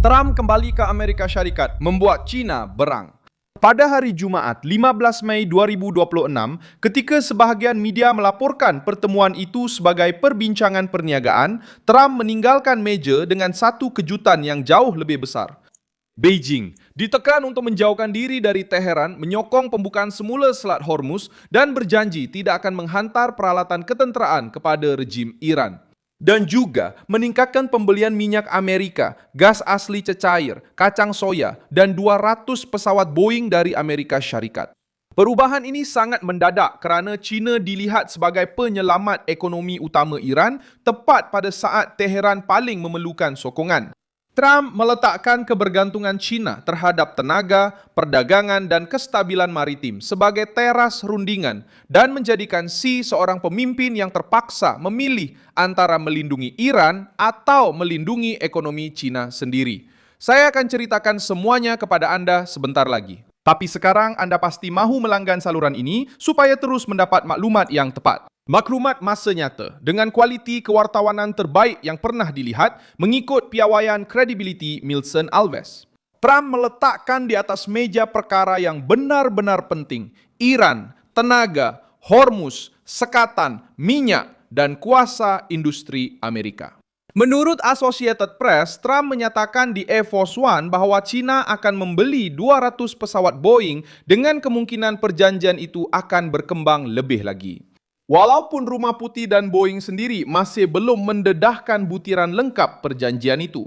Trump kembali ke Amerika Syarikat membuat China berang. Pada hari Jumaat, 15 Mei 2026, ketika sebahagian media melaporkan pertemuan itu sebagai perbincangan perniagaan, Trump meninggalkan meja dengan satu kejutan yang jauh lebih besar. Beijing ditekan untuk menjauhkan diri dari Teheran, menyokong pembukaan semula Selat Hormuz dan berjanji tidak akan menghantar peralatan ketenteraan kepada rejim Iran. Dan juga meningkatkan pembelian minyak Amerika, gas asli cecair, kacang soya, dan 200 pesawat Boeing dari Amerika Syarikat. Perubahan ini sangat mendadak kerana China dilihat sebagai penyelamat ekonomi utama Iran tepat pada saat Teheran paling memerlukan sokongan. Trump meletakkan kebergantungan China terhadap tenaga, perdagangan dan kestabilan maritim sebagai teras rundingan dan menjadikan Xi seorang pemimpin yang terpaksa memilih antara melindungi Iran atau melindungi ekonomi China sendiri. Saya akan ceritakan semuanya kepada anda sebentar lagi. Tapi sekarang anda pasti mahu melanggan saluran ini supaya terus mendapat maklumat yang tepat. Maklumat masa nyata dengan kualiti kewartawanan terbaik yang pernah dilihat mengikut piawaian kredibiliti Milson Alves. Trump meletakkan di atas meja perkara yang benar-benar penting: Iran, tenaga, Hormuz, sekatan, minyak, dan kuasa industri Amerika. Menurut Associated Press, Trump menyatakan di Air Force One bahawa China akan membeli 200 pesawat Boeing dengan kemungkinan perjanjian itu akan berkembang lebih lagi. Walaupun Rumah Putih dan Boeing sendiri masih belum mendedahkan butiran lengkap perjanjian itu.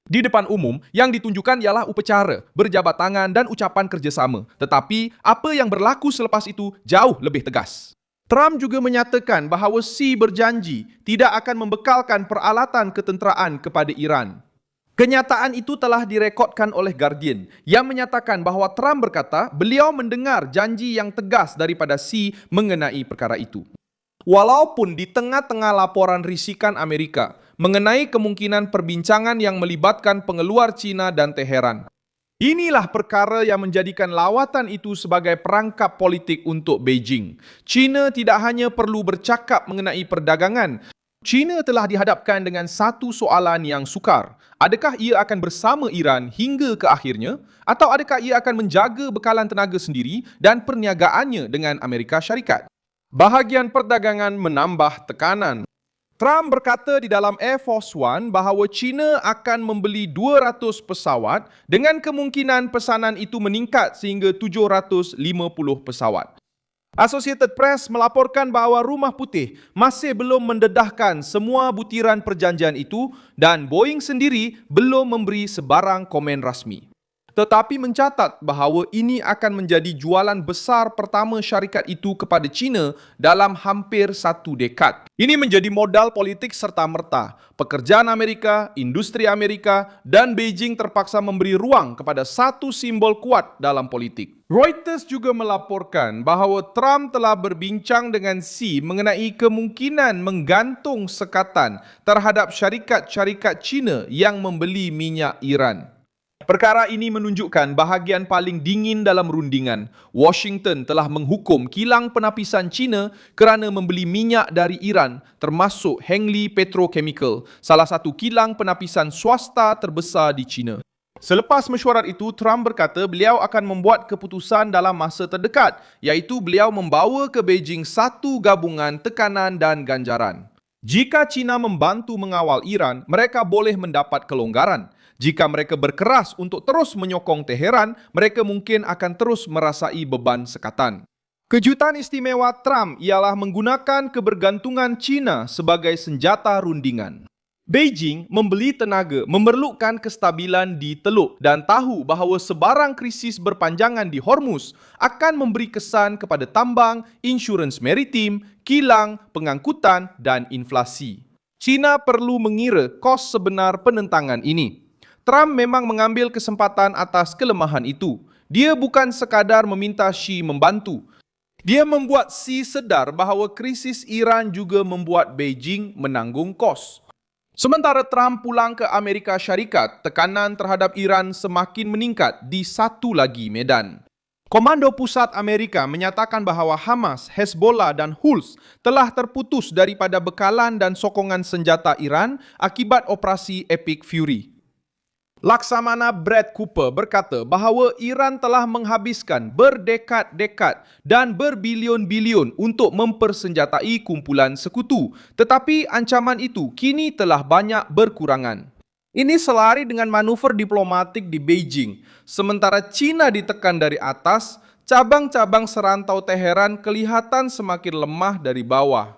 Di depan umum, yang ditunjukkan ialah upacara, berjabat tangan dan ucapan kerjasama. Tetapi, apa yang berlaku selepas itu jauh lebih tegas. Trump juga menyatakan bahawa Xi berjanji tidak akan membekalkan peralatan ketenteraan kepada Iran. Kenyataan itu telah direkodkan oleh Guardian yang menyatakan bahawa Trump berkata beliau mendengar janji yang tegas daripada Xi mengenai perkara itu. Walaupun di tengah-tengah laporan risikan Amerika mengenai kemungkinan perbincangan yang melibatkan pengeluar China dan Teheran. Inilah perkara yang menjadikan lawatan itu sebagai perangkap politik untuk Beijing. China tidak hanya perlu bercakap mengenai perdagangan. China telah dihadapkan dengan satu soalan yang sukar. Adakah ia akan bersama Iran hingga ke akhirnya? Atau adakah ia akan menjaga bekalan tenaga sendiri dan perniagaannya dengan Amerika Syarikat? Bahagian perdagangan menambah tekanan. Trump berkata di dalam Air Force One bahawa China akan membeli 200 pesawat dengan kemungkinan pesanan itu meningkat sehingga 750 pesawat. Associated Press melaporkan bahawa Rumah Putih masih belum mendedahkan semua butiran perjanjian itu dan Boeing sendiri belum memberi sebarang komen rasmi. Tetapi mencatat bahawa ini akan menjadi jualan besar pertama syarikat itu kepada China dalam hampir satu dekad. Ini menjadi modal politik serta-merta. Pekerjaan Amerika, industri Amerika dan Beijing terpaksa memberi ruang kepada satu simbol kuat dalam politik. Reuters juga melaporkan bahawa Trump telah berbincang dengan Xi mengenai kemungkinan menggantung sekatan terhadap syarikat-syarikat China yang membeli minyak Iran. Perkara ini menunjukkan bahagian paling dingin dalam rundingan. Washington telah menghukum kilang penapisan China kerana membeli minyak dari Iran, termasuk Hengli Petrochemical, salah satu kilang penapisan swasta terbesar di China. Selepas mesyuarat itu, Trump berkata beliau akan membuat keputusan dalam masa terdekat, iaitu beliau membawa ke Beijing satu gabungan tekanan dan ganjaran. Jika China membantu mengawal Iran, mereka boleh mendapat kelonggaran. Jika mereka berkeras untuk terus menyokong Teheran, mereka mungkin akan terus merasai beban sekatan. Kejutan istimewa Trump ialah menggunakan kebergantungan China sebagai senjata rundingan. Beijing membeli tenaga memerlukan kestabilan di Teluk dan tahu bahawa sebarang krisis berpanjangan di Hormuz akan memberi kesan kepada tambang, insurans maritim, kilang, pengangkutan dan inflasi. China perlu mengira kos sebenar penentangan ini. Trump memang mengambil kesempatan atas kelemahan itu. Dia bukan sekadar meminta Xi membantu. Dia membuat Xi sedar bahawa krisis Iran juga membuat Beijing menanggung kos. Sementara Trump pulang ke Amerika Syarikat, tekanan terhadap Iran semakin meningkat di satu lagi medan. Komando Pusat Amerika menyatakan bahawa Hamas, Hezbollah dan Houthi telah terputus daripada bekalan dan sokongan senjata Iran akibat operasi Epic Fury. Laksamana Brad Cooper berkata bahawa Iran telah menghabiskan berdekad-dekad dan berbilion-bilion untuk mempersenjatai kumpulan sekutu, tetapi ancaman itu kini telah banyak berkurangan. Ini selari dengan manuver diplomatik di Beijing. Sementara China ditekan dari atas, cabang-cabang serantau Teheran kelihatan semakin lemah dari bawah.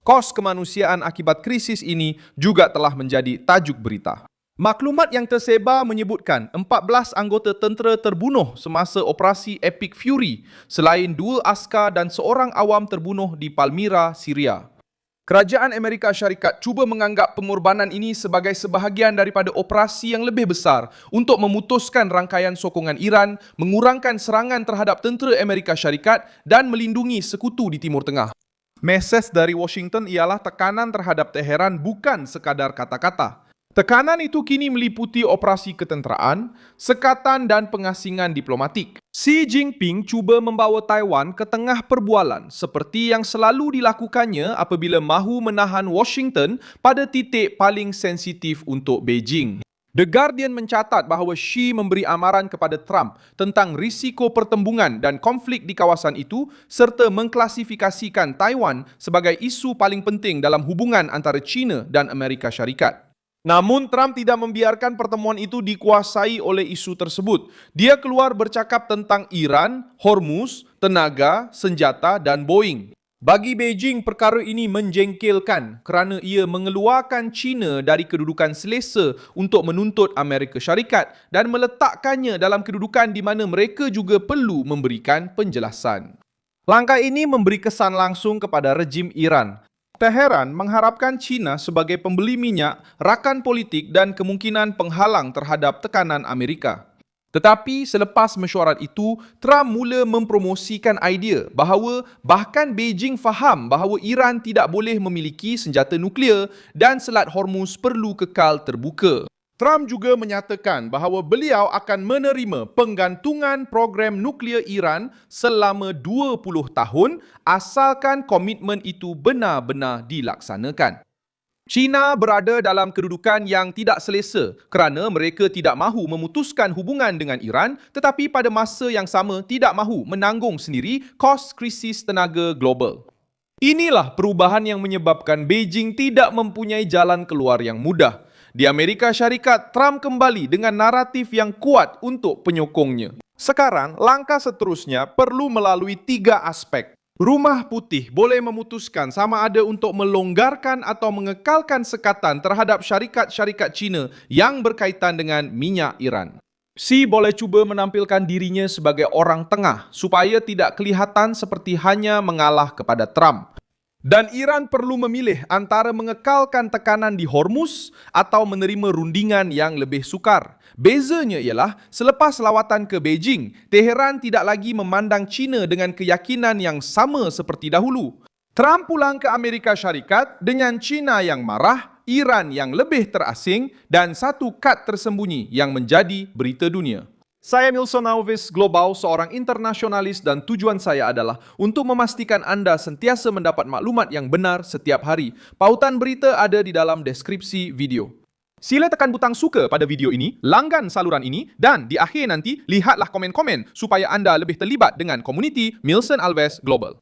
Kos kemanusiaan akibat krisis ini juga telah menjadi tajuk berita. Maklumat yang tersebar menyebutkan 14 anggota tentera terbunuh semasa operasi Epic Fury, selain 2 askar dan seorang awam terbunuh di Palmyra, Syria. Kerajaan Amerika Syarikat cuba menganggap pengorbanan ini sebagai sebahagian daripada operasi yang lebih besar untuk memutuskan rangkaian sokongan Iran, mengurangkan serangan terhadap tentera Amerika Syarikat dan melindungi sekutu di Timur Tengah. Mesej dari Washington ialah tekanan terhadap Teheran bukan sekadar kata-kata. Tekanan itu kini meliputi operasi ketenteraan, sekatan dan pengasingan diplomatik. Xi Jinping cuba membawa Taiwan ke tengah perbualan seperti yang selalu dilakukannya apabila mahu menahan Washington pada titik paling sensitif untuk Beijing. The Guardian mencatat bahawa Xi memberi amaran kepada Trump tentang risiko pertembungan dan konflik di kawasan itu serta mengklasifikasikan Taiwan sebagai isu paling penting dalam hubungan antara China dan Amerika Syarikat. Namun Trump tidak membiarkan pertemuan itu dikuasai oleh isu tersebut. Dia keluar bercakap tentang Iran, Hormuz, tenaga, senjata dan Boeing. Bagi Beijing, perkara ini menjengkelkan kerana ia mengeluarkan China dari kedudukan selesa untuk menuntut Amerika Syarikat dan meletakkannya dalam kedudukan di mana mereka juga perlu memberikan penjelasan. Langkah ini memberi kesan langsung kepada rejim Iran. Teheran mengharapkan China sebagai pembeli minyak, rakan politik dan kemungkinan penghalang terhadap tekanan Amerika. Tetapi selepas mesyuarat itu, Trump mula mempromosikan idea bahawa bahkan Beijing faham bahawa Iran tidak boleh memiliki senjata nuklear dan Selat Hormuz perlu kekal terbuka. Trump juga menyatakan bahawa beliau akan menerima penggantungan program nuklear Iran selama 20 tahun asalkan komitmen itu benar-benar dilaksanakan. China berada dalam kedudukan yang tidak selesa kerana mereka tidak mahu memutuskan hubungan dengan Iran tetapi pada masa yang sama tidak mahu menanggung sendiri kos krisis tenaga global. Inilah perubahan yang menyebabkan Beijing tidak mempunyai jalan keluar yang mudah. Di Amerika Syarikat, Trump kembali dengan naratif yang kuat untuk penyokongnya. Sekarang, langkah seterusnya perlu melalui 3 aspek. Rumah Putih boleh memutuskan sama ada untuk melonggarkan atau mengekalkan sekatan terhadap syarikat-syarikat China yang berkaitan dengan minyak Iran. Xi boleh cuba menampilkan dirinya sebagai orang tengah supaya tidak kelihatan seperti hanya mengalah kepada Trump. Dan Iran perlu memilih antara mengekalkan tekanan di Hormuz atau menerima rundingan yang lebih sukar. Bezanya ialah selepas lawatan ke Beijing, Teheran tidak lagi memandang China dengan keyakinan yang sama seperti dahulu. Trump pulang ke Amerika Syarikat dengan China yang marah, Iran yang lebih terasing dan satu kad tersembunyi yang menjadi berita dunia. Saya Milson Alves Global, seorang internasionalis dan tujuan saya adalah untuk memastikan anda sentiasa mendapat maklumat yang benar setiap hari. Pautan berita ada di dalam deskripsi video. Sila tekan butang suka pada video ini, langgan saluran ini dan di akhir nanti lihatlah komen-komen supaya anda lebih terlibat dengan komuniti Milson Alves Global.